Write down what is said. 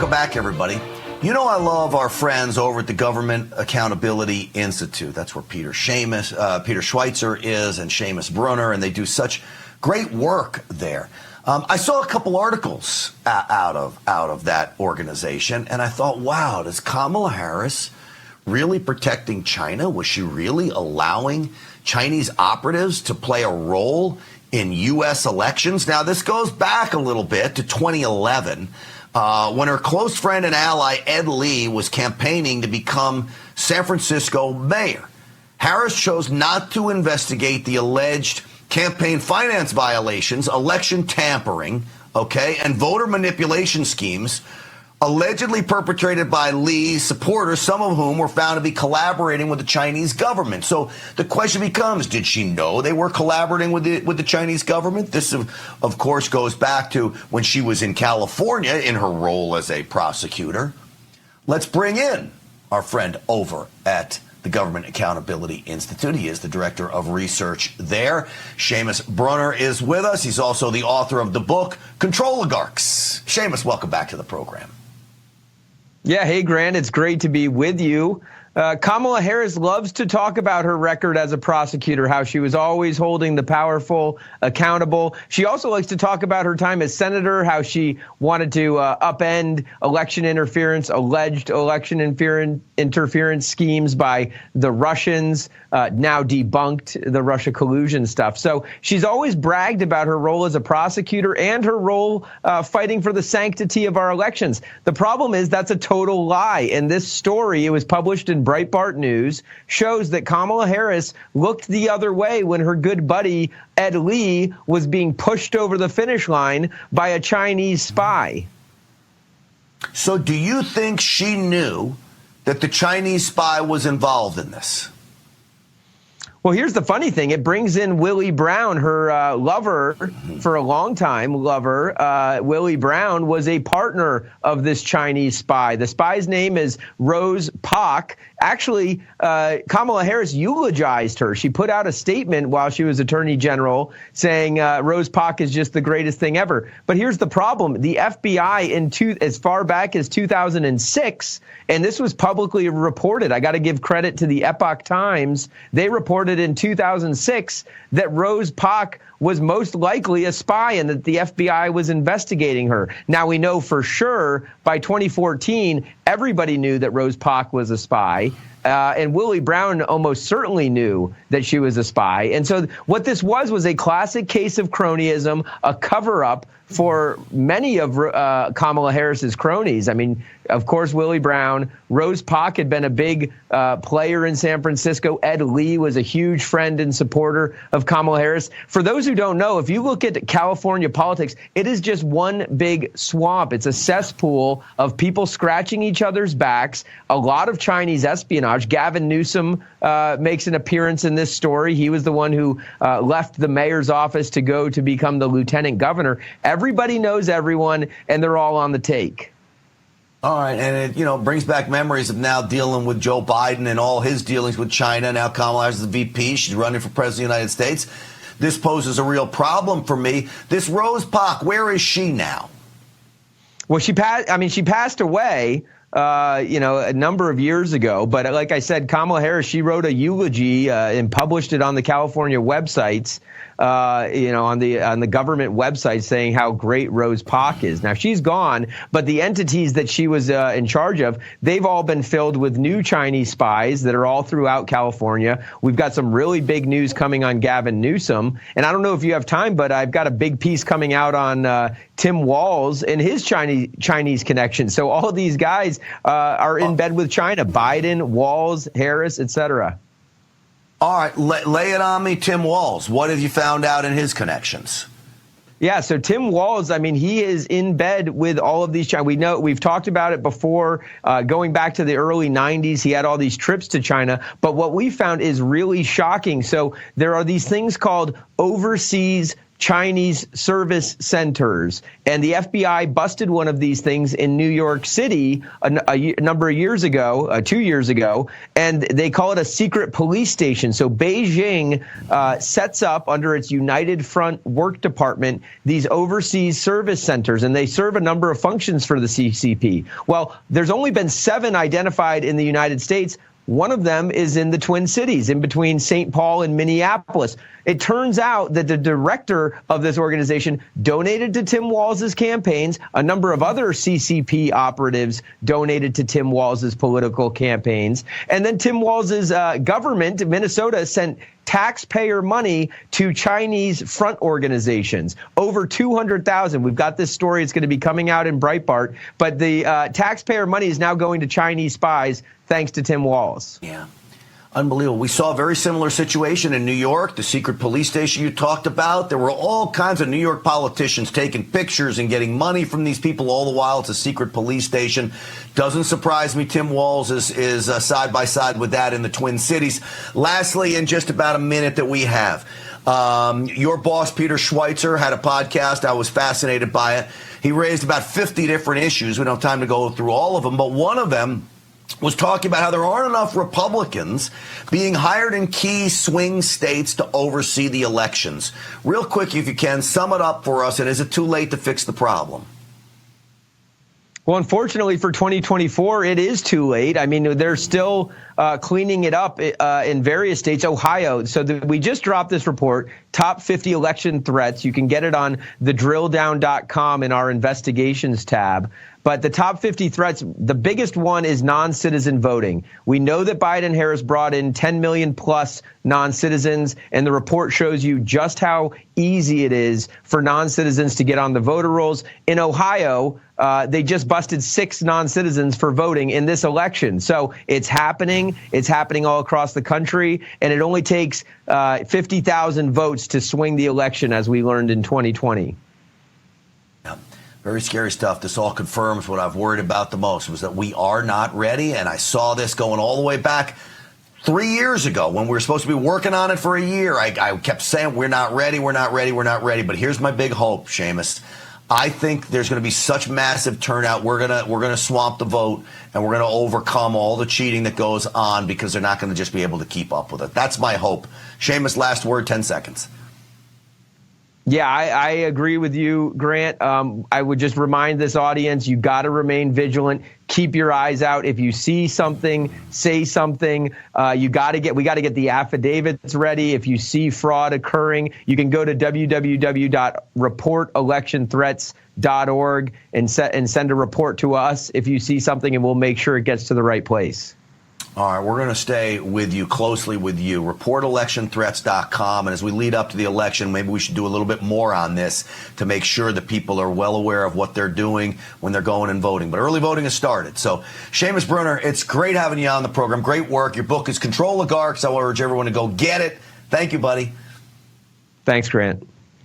Welcome back, everybody. You know I love our friends over at the Government Accountability Institute. That's where Peter Schweizer is and Seamus Bruner, and they do such great work there. I saw a couple articles out of that organization, and I thought, wow, is Kamala Harris really protecting China? Was she really allowing Chinese operatives to play a role in U.S. elections? Now, this goes back a little bit to 2011, when her close friend and ally Ed Lee was campaigning to become San Francisco mayor. Harris chose not to investigate the alleged campaign finance violations, election tampering, and voter manipulation schemes allegedly perpetrated by Lee's supporters, some of whom were found to be collaborating with the Chinese government. So the question becomes, did she know they were collaborating with the Chinese government? This, of course, goes back to when she was in California in her role as a prosecutor. Let's bring in our friend over at the Government Accountability Institute. He is the director of research there. Seamus Bruner is with us. He's also the author of the book, Controligarchs. Seamus, welcome back to the program. Yeah, hey, Grant, it's great to be with you. Kamala Harris loves to talk about her record as a prosecutor, how she was always holding the powerful accountable. She also likes to talk about her time as senator, how she wanted to upend election interference, alleged election interference schemes by the Russians, now debunked the Russia collusion stuff. So she's always bragged about her role as a prosecutor and her role fighting for the sanctity of our elections. The problem is that's a total lie. And this story, it was published in Breitbart News, shows that Kamala Harris looked the other way when her good buddy Ed Lee was being pushed over the finish line by a Chinese spy. So do you think she knew that the Chinese spy was involved in this? Well, here's the funny thing. It brings in Willie Brown, her lover for a long time. Willie Brown was a partner of this Chinese spy. The spy's name is Rose Pak. Actually, Kamala Harris eulogized her. She put out a statement while she was Attorney General saying Rose Pak is just the greatest thing ever. But here's the problem. The FBI, as far back as 2006, and this was publicly reported, I got to give credit to the Epoch Times, they reported in 2006 that Rose Pak was most likely a spy and that the FBI was investigating her. Now, we know for sure by 2014, everybody knew that Rose Pak was a spy. And Willie Brown almost certainly knew that she was a spy. And so what this was a classic case of cronyism, a cover-up for many of Kamala Harris's cronies. I mean, of course, Willie Brown. Rose Pak had been a big player in San Francisco. Ed Lee was a huge friend and supporter of Kamala Harris. For those who don't know, if you look at California politics, it is just one big swamp. It's a cesspool of people scratching each other's backs, a lot of Chinese espionage. Gavin Newsom makes an appearance in this story. He was the one who left the mayor's office to go to become the lieutenant governor. Everybody knows everyone, and they're all on the take. All right, and it brings back memories of now dealing with Joe Biden and all his dealings with China. Now Kamala Harris is the VP. She's running for president of the United States. This poses a real problem for me. This Rose Pak, where is she now? Well, she passed away, a number of years ago. But like I said, Kamala Harris, she wrote a eulogy and published it on the California websites. On the government website saying how great Rose Pak is. Now, she's gone, but the entities that she was in charge of, they've all been filled with new Chinese spies that are all throughout California. We've got some really big news coming on Gavin Newsom. And I don't know if you have time, but I've got a big piece coming out on Tim Walz and his Chinese connections. So all of these guys are in bed with China. Biden, Walz, Harris, etc. All right, lay it on me, Tim Walz. What have you found out in his connections? Yeah, so Tim Walz, he is in bed with all of these. We've talked about it before, going back to the early 90s. He had all these trips to China. But what we found is really shocking. So there are these things called overseas Chinese service centers. And the FBI busted one of these things in New York City a number of years ago, 2 years ago, and they call it a secret police station. So Beijing sets up under its United Front Work Department these overseas service centers, and they serve a number of functions for the CCP. Well, there's only been 7 identified in the United States. One of them is in the Twin Cities, in between St. Paul and Minneapolis. It turns out that the director of this organization donated to Tim Walz's campaigns. A number of other CCP operatives donated to Tim Walz's political campaigns. And then Tim Walz's government, Minnesota, sent taxpayer money to Chinese front organizations, over 200,000. We've got this story. It's going to be coming out in Breitbart. But the taxpayer money is now going to Chinese spies, thanks to Tim Walz. Yeah. Unbelievable. We saw a very similar situation in New York, the secret police station you talked about. There were all kinds of New York politicians taking pictures and getting money from these people. All the while, it's a secret police station. Doesn't surprise me. Tim Walz is side by side with that in the Twin Cities. Lastly, in just about a minute that we have, your boss, Peter Schweizer, had a podcast. I was fascinated by it. He raised about 50 different issues. We don't have time to go through all of them, but one of them was talking about how there aren't enough Republicans being hired in key swing states to oversee the elections. Real quick, if you can, sum it up for us, and is it too late to fix the problem? Well, unfortunately for 2024, it is too late. I mean, they're still cleaning it up in various states. Ohio. So we just dropped this report, top 50 election threats. You can get it on thedrilldown.com in our investigations tab. But the top 50 threats, the biggest one is non-citizen voting. We know that Biden-Harris brought in 10 million plus non-citizens, and the report shows you just how easy it is for non-citizens to get on the voter rolls. In Ohio, they just busted 6 non-citizens for voting in this election. So it's happening. It's happening all across the country, and it only takes 50,000 votes to swing the election, as we learned in 2020. Very scary stuff. This all confirms what I've worried about the most, was that we are not ready. And I saw this going all the way back 3 years ago when we were supposed to be working on it for a year. I kept saying, we're not ready, we're not ready, we're not ready. But here's my big hope, Seamus. I think there's going to be such massive turnout. We're gonna swamp the vote, and we're going to overcome all the cheating that goes on, because they're not going to just be able to keep up with it. That's my hope. Seamus, last word, 10 seconds. Yeah, I agree with you, Grant. I would just remind this audience, you got to remain vigilant. Keep your eyes out. If you see something, say something. We got to get the affidavits ready. If you see fraud occurring, you can go to www.reportelectionthreats.org and send a report to us if you see something, and we'll make sure it gets to the right place. All right, we're going to stay with you, closely with you. ReportElectionThreats.com. And as we lead up to the election, maybe we should do a little bit more on this to make sure that people are well aware of what they're doing when they're going and voting. But early voting has started. So, Seamus Bruner, it's great having you on the program. Great work. Your book is Control Oligarchs. I will urge everyone to go get it. Thank you, buddy. Thanks, Grant.